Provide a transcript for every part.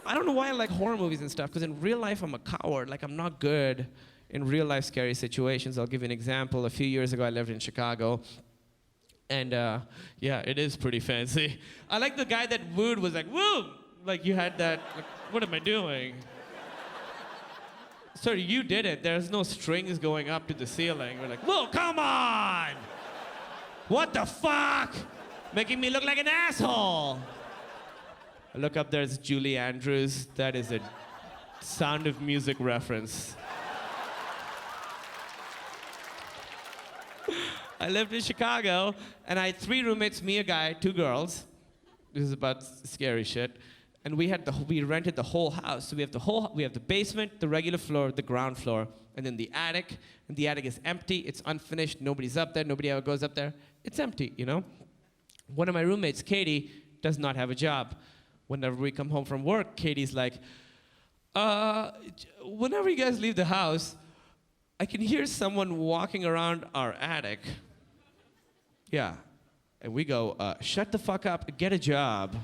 I don't know why I like horror movies and stuff, because in real life I'm a coward. Like, I'm not good in real life scary situations. I'll give you an example. A few years ago, I lived in Chicago. And yeah, it is pretty fancy. I like the guy that wooed was like, woo! Like, you had that, like, what am I doing? Sir, you did it. There's no strings going up to the ceiling. We're like, whoa, come on! What the fuck? Making me look like an asshole. I look up, there's Julie Andrews. That is a Sound of Music reference. I lived in Chicago, and I had 3 roommates, me, a guy, 2 girls. This is about scary shit. And we rented the whole house. So we have the basement, the regular floor, the ground floor, and then the attic. And the attic is empty, it's unfinished, nobody's up there, nobody ever goes up there. It's empty, you know? One of my roommates, Katie, does not have a job. Whenever we come home from work, Katie's like, whenever you guys leave the house, I can hear someone walking around our attic. Yeah. And we go, shut the fuck up, get a job.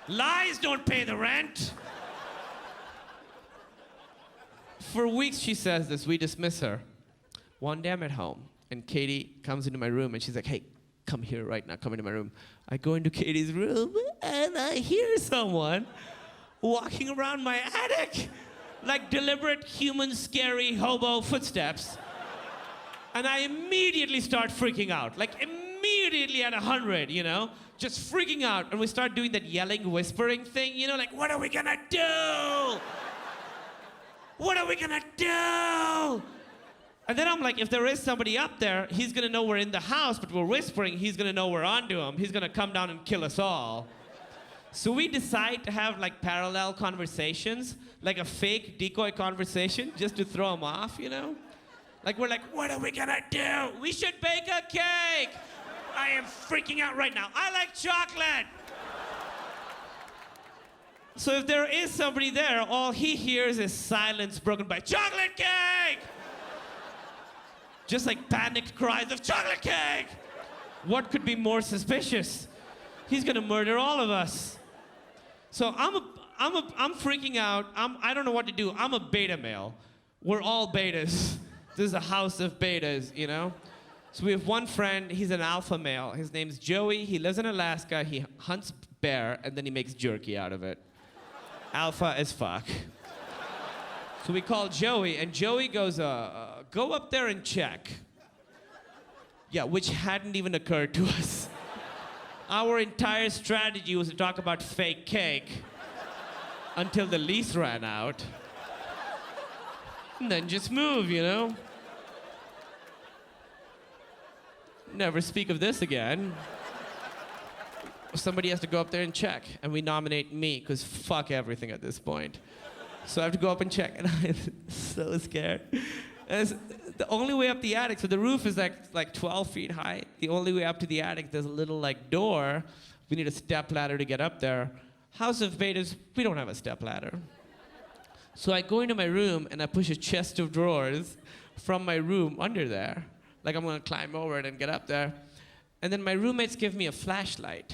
Lies don't pay the rent. For weeks she says this, we dismiss her. One day I'm at home, and Katie comes into my room, and she's like, hey, come here right now, come into my room. I go into Katie's room, and I hear someone walking around my attic, like deliberate human scary hobo footsteps. And I immediately start freaking out, like immediately at 100, you know? Just freaking out, and we start doing that yelling, whispering thing, you know, like, what are we gonna do? What are we gonna do? And then I'm like, if there is somebody up there, he's gonna know we're in the house, but we're whispering, he's gonna know we're onto him. He's gonna come down and kill us all. So we decide to have like parallel conversations, like a fake decoy conversation, just to throw him off, you know? Like, we're like, what are we gonna do? We should bake a cake. I am freaking out right now. I like chocolate. So if there is somebody there, all he hears is silence broken by chocolate cake! Just like panicked cries of chocolate cake! What could be more suspicious? He's gonna murder all of us. So I'm freaking out. I don't know what to do. I'm a beta male. We're all betas. This is a house of betas, you know? So we have one friend, he's an alpha male. His name's Joey. He lives in Alaska. He hunts bear, and then he makes jerky out of it. Alpha as fuck. So we call Joey, and Joey goes, go up there and check. Yeah, which hadn't even occurred to us. Our entire strategy was to talk about fake cake until the lease ran out. And then just move, you know? Never speak of this again. Somebody has to go up there and check, and we nominate me, because fuck everything at this point. So I have to go up and check, and I'm so scared. And it's the only way up the attic, so the roof is like 12 feet high. The only way up to the attic, there's a little like door. We need a step ladder to get up there. House of Betas, we don't have a step ladder. So I go into my room, and I push a chest of drawers from my room under there. Like I'm gonna climb over it and get up there. And then my roommates give me a flashlight.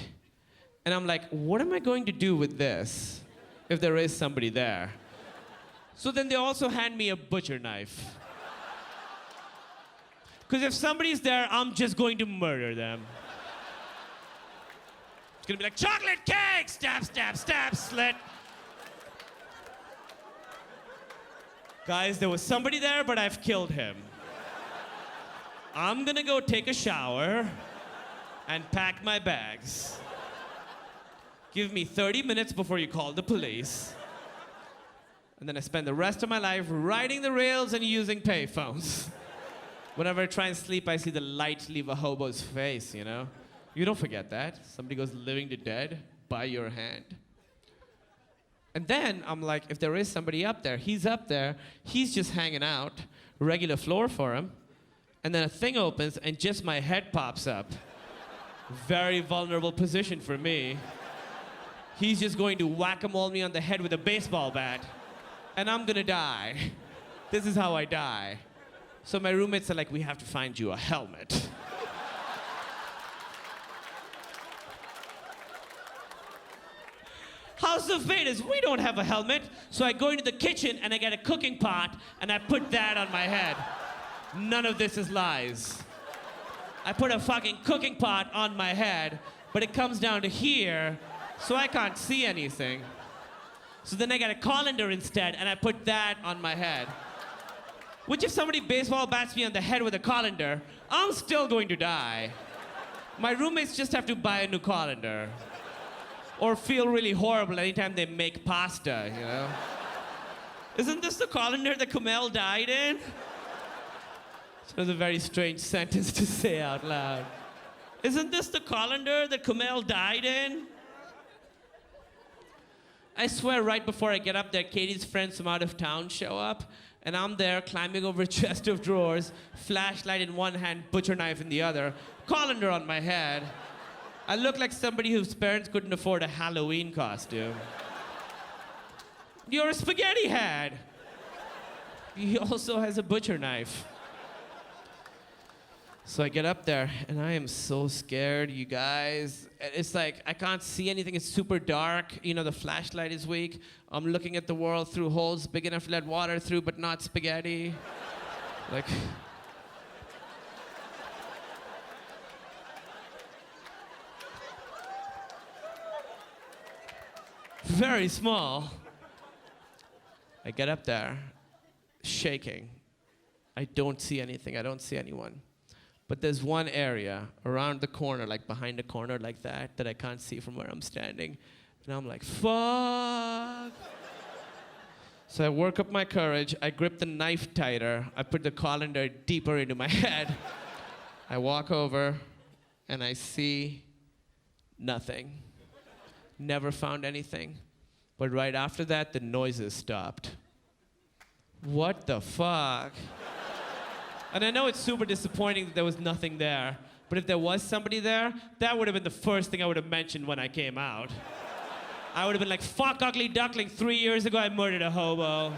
And I'm like, what am I going to do with this if there is somebody there? So then they also hand me a butcher knife. Because if somebody's there, I'm just going to murder them. It's gonna be like, chocolate cake! Stab, stab, stab, slit. Guys, there was somebody there, but I've killed him. I'm gonna go take a shower and pack my bags. Give me 30 minutes before you call the police. And then I spend the rest of my life riding the rails and using payphones. Whenever I try and sleep, I see the light leave a hobo's face, you know? You don't forget that. Somebody goes living to dead by your hand. And then I'm like, if there is somebody up there, he's just hanging out, regular floor for him. And then a thing opens and just my head pops up. Very vulnerable position for me. He's just going to whack-a-mole me on the head with a baseball bat. And I'm gonna die. This is how I die. So my roommates are like, we have to find you a helmet. House of Vedas, we don't have a helmet. So I go into the kitchen and I get a cooking pot and I put that on my head. None of this is lies. I put a fucking cooking pot on my head, but it comes down to here, so I can't see anything. So then I get a colander instead and I put that on my head. Which if somebody baseball bats me on the head with a colander, I'm still going to die. My roommates just have to buy a new colander. Or feel really horrible anytime they make pasta, you know? Isn't this the colander that Kumail died in? It was a very strange sentence to say out loud. Isn't this the colander that Kumail died in? I swear right before I get up there, Katie's friends from out of town show up, and I'm there climbing over a chest of drawers, flashlight in one hand, butcher knife in the other, colander on my head. I look like somebody whose parents couldn't afford a Halloween costume. You're a spaghetti head. He also has a butcher knife. So I get up there, and I am so scared, you guys. It's like, I can't see anything. It's super dark. You know, the flashlight is weak. I'm looking at the world through holes big enough to let water through, but not spaghetti. Like... very small. I get up there, shaking. I don't see anything. I don't see anyone. But there's one area around the corner, like behind a corner like that I can't see from where I'm standing. And I'm like, fuck. So I work up my courage. I grip the knife tighter. I put the colander deeper into my head. I walk over, and I see nothing. Never found anything. But right after that, the noises stopped. What the fuck? And I know it's super disappointing that there was nothing there, but if there was somebody there, that would have been the first thing I would have mentioned when I came out. I would have been like, fuck Ugly Duckling, 3 years ago I murdered a hobo.